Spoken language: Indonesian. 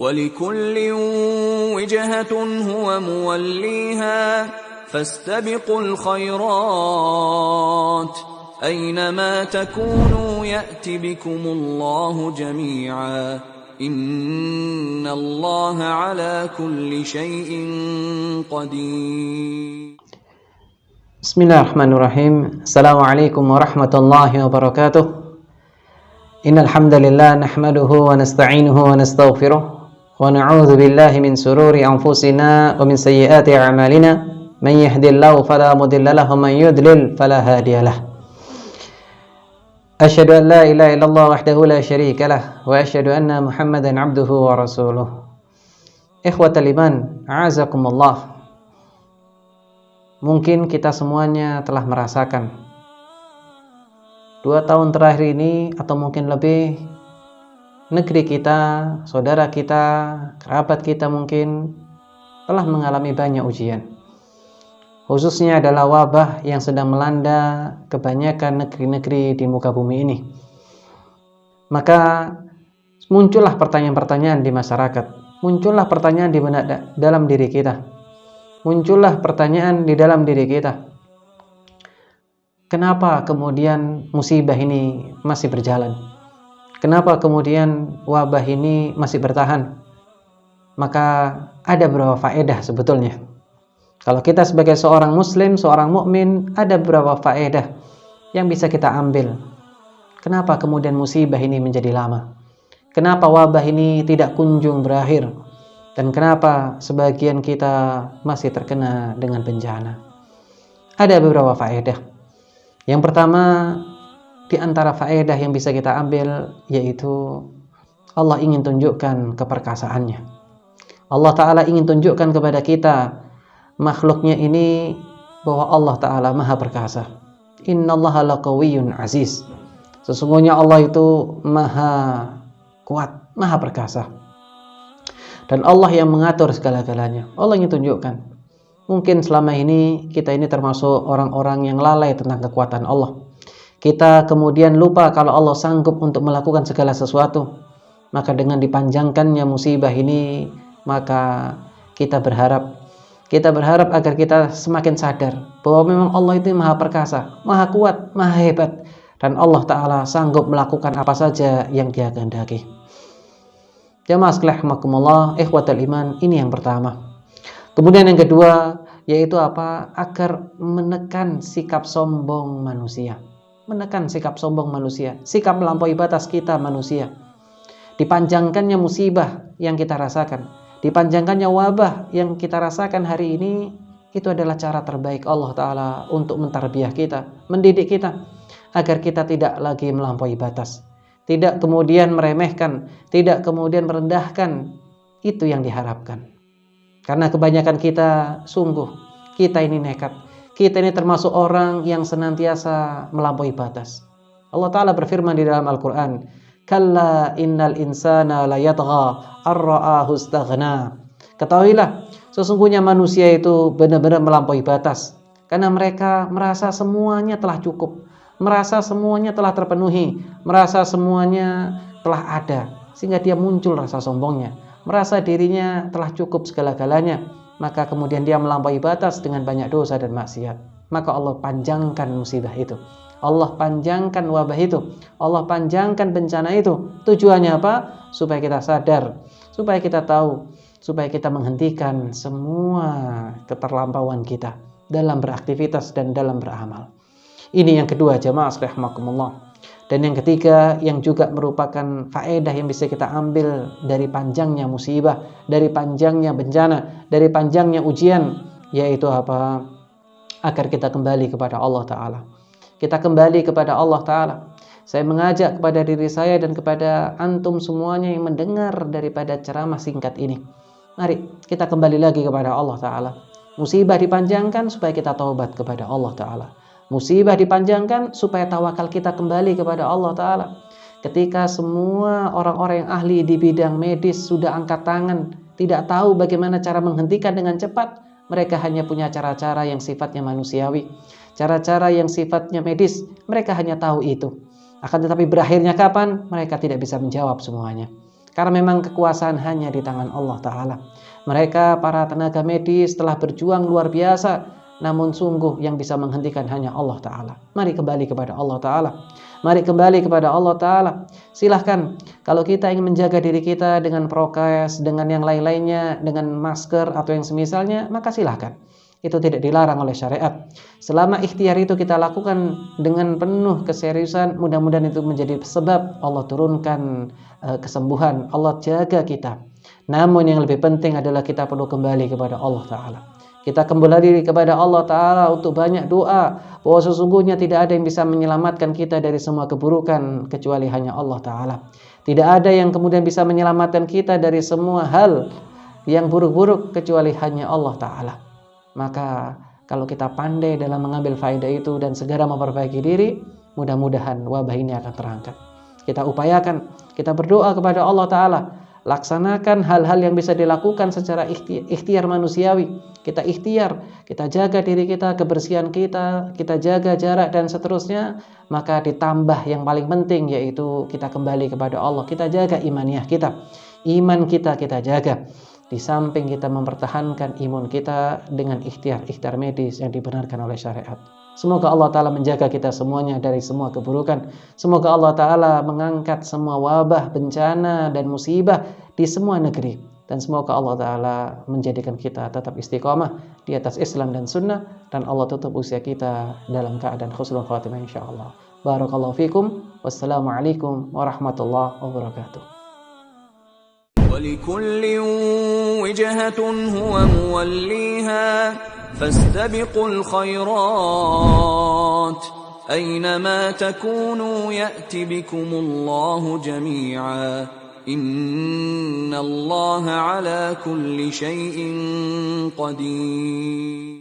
وَلِكُلٍّ وِجْهَةٌ هُوَ مُوَلِّيهَا فَاسْتَبِقُوا الْخَيْرَاتِ أَيْنَمَا تَكُونُوا يَأْتِ بِكُمُ اللَّهُ جَمِيعًا إِنَّ اللَّهَ عَلَى كُلِّ شَيْءٍ قَدِيرٌ. Bismillahirrahmanirrahim. Assalamualaikum warahmatullahi wabarakatuh. Innal hamdalillah nahmaduhu wa nasta'inuhu wa nastaghfiruh wa na'udzu billahi min sururi anfusina wa min sayyiati a'malina. Man yahdihillahu fala mudilla lahu wa man yudlil fala hadiyalah. Asyhadu an la ilaha illallah wahdahu la syarika lah wa asyhadu anna Muhammadan 'abduhu wa rasuluh. Ikhwatal iman, a'azakumullah. Mungkin kita semuanya telah merasakan 2 tahun terakhir ini atau mungkin lebih, negeri kita, saudara kita, kerabat kita mungkin telah mengalami banyak ujian. Khususnya adalah wabah yang sedang melanda kebanyakan negeri-negeri di muka bumi ini. Maka muncullah pertanyaan-pertanyaan di masyarakat, muncullah pertanyaan di dalam diri kita, muncullah pertanyaan di dalam diri kita. Kenapa kemudian musibah ini masih berjalan? Kenapa kemudian wabah ini masih bertahan? Maka ada beberapa faedah sebetulnya. Kalau kita sebagai seorang muslim, seorang mukmin, ada beberapa faedah yang bisa kita ambil. Kenapa kemudian musibah ini menjadi lama? Kenapa wabah ini tidak kunjung berakhir? Dan kenapa sebagian kita masih terkena dengan bencana? Ada beberapa faedah. Yang pertama, di antara faedah yang bisa kita ambil yaitu Allah ingin tunjukkan keperkasaannya. Allah Ta'ala ingin tunjukkan kepada kita, makhluknya ini, bahwa Allah Ta'ala maha perkasa. Innallaha laqawiyyun aziz. Sesungguhnya Allah itu maha kuat, maha perkasa. Dan Allah yang mengatur segala-galanya. Allah ingin tunjukkan. Mungkin selama ini kita ini termasuk orang-orang yang lalai tentang kekuatan Allah. Kita kemudian lupa kalau Allah sanggup untuk melakukan segala sesuatu. Maka dengan dipanjangkannya musibah ini, maka kita berharap agar kita semakin sadar bahwa memang Allah itu maha perkasa, maha kuat, maha hebat, dan Allah Ta'ala sanggup melakukan apa saja yang Dia kehendaki. Jamaah sekalian rahimakumullah, ikhwatal iman, ini yang pertama. Kemudian yang kedua yaitu apa? Agar menekan sikap sombong manusia. Menekan sikap sombong manusia, sikap melampaui batas kita manusia. Dipanjangkannya musibah yang kita rasakan, dipanjangkannya wabah yang kita rasakan hari ini, itu adalah cara terbaik Allah Ta'ala untuk mentarbiyah kita, mendidik kita, agar kita tidak lagi melampaui batas, tidak kemudian meremehkan, tidak kemudian merendahkan. Itu yang diharapkan. Karena kebanyakan kita, sungguh kita ini nekat, kita ini termasuk orang yang senantiasa melampaui batas. Allah Ta'ala berfirman di dalam Al-Quran, Kalla innal insana la yatgha ar-ra'ahu istaghna. Ketahuilah, sesungguhnya manusia itu benar-benar melampaui batas, karena mereka merasa semuanya telah cukup, merasa semuanya telah terpenuhi, merasa semuanya telah ada, sehingga dia muncul rasa sombongnya, merasa dirinya telah cukup segala-galanya, maka kemudian dia melampaui batas dengan banyak dosa dan maksiat. Maka Allah panjangkan musibah itu, Allah panjangkan wabah itu, Allah panjangkan bencana itu. Tujuannya apa? Supaya kita sadar, supaya kita tahu, supaya kita menghentikan semua keterlampauan kita dalam beraktivitas dan dalam beramal. Ini yang kedua, jamaah sekalian rahimakumullah. Dan yang ketiga, yang juga merupakan faedah yang bisa kita ambil dari panjangnya musibah, dari panjangnya bencana, dari panjangnya ujian, yaitu apa? Agar kita kembali kepada Allah Ta'ala. Kita kembali kepada Allah Ta'ala. Saya mengajak kepada diri saya dan kepada antum semuanya yang mendengar daripada ceramah singkat ini. Mari kita kembali lagi kepada Allah Ta'ala. Musibah dipanjangkan supaya kita taubat kepada Allah Ta'ala. Musibah dipanjangkan supaya tawakal kita kembali kepada Allah Ta'ala. Ketika semua orang-orang yang ahli di bidang medis sudah angkat tangan, tidak tahu bagaimana cara menghentikan dengan cepat, mereka hanya punya cara-cara yang sifatnya manusiawi, cara-cara yang sifatnya medis, mereka hanya tahu itu. Akan tetapi berakhirnya kapan? Mereka tidak bisa menjawab semuanya. Karena memang kekuasaan hanya di tangan Allah Ta'ala. Mereka para tenaga medis telah berjuang luar biasa, namun sungguh yang bisa menghentikan hanya Allah Ta'ala. Mari kembali kepada Allah Ta'ala. Mari kembali kepada Allah Ta'ala. Silahkan, kalau kita ingin menjaga diri kita dengan prokes, dengan yang lain-lainnya, dengan masker atau yang semisalnya, maka silahkan. Itu tidak dilarang oleh syariat. Selama ikhtiar itu kita lakukan dengan penuh keseriusan, mudah-mudahan itu menjadi sebab Allah turunkan kesembuhan, Allah jaga kita. Namun yang lebih penting adalah kita perlu kembali kepada Allah Ta'ala. Kita kembali kepada Allah Ta'ala untuk banyak doa, bahwa sesungguhnya tidak ada yang bisa menyelamatkan kita dari semua keburukan kecuali hanya Allah Ta'ala. Tidak ada yang kemudian bisa menyelamatkan kita dari semua hal yang buruk-buruk kecuali hanya Allah Ta'ala. Maka kalau kita pandai dalam mengambil faedah itu dan segera memperbaiki diri, mudah-mudahan wabah ini akan terangkat. Kita upayakan, kita berdoa kepada Allah Ta'ala, laksanakan hal-hal yang bisa dilakukan secara ikhtiar manusiawi. Kita ikhtiar, kita jaga diri kita, kebersihan kita jaga jarak dan seterusnya. Maka ditambah yang paling penting, yaitu kita kembali kepada Allah. Kita jaga imaniyah kita, iman kita jaga. Di samping kita mempertahankan imun kita dengan ikhtiar medis yang dibenarkan oleh syariat. Semoga Allah Ta'ala menjaga kita semuanya dari semua keburukan. Semoga Allah Ta'ala mengangkat semua wabah, bencana, dan musibah di semua negeri. Dan semoga Allah Ta'ala menjadikan kita tetap istiqamah di atas Islam dan Sunnah. Dan Allah tutup usia kita dalam keadaan husnul khatimah insyaAllah. Barakallahu fikum. Wassalamualaikum warahmatullahi wabarakatuh. ولكل وجهة هو موليها فاستبقوا الخيرات أينما تكونوا يأت بكم الله جميعا إن الله على كل شيء قدير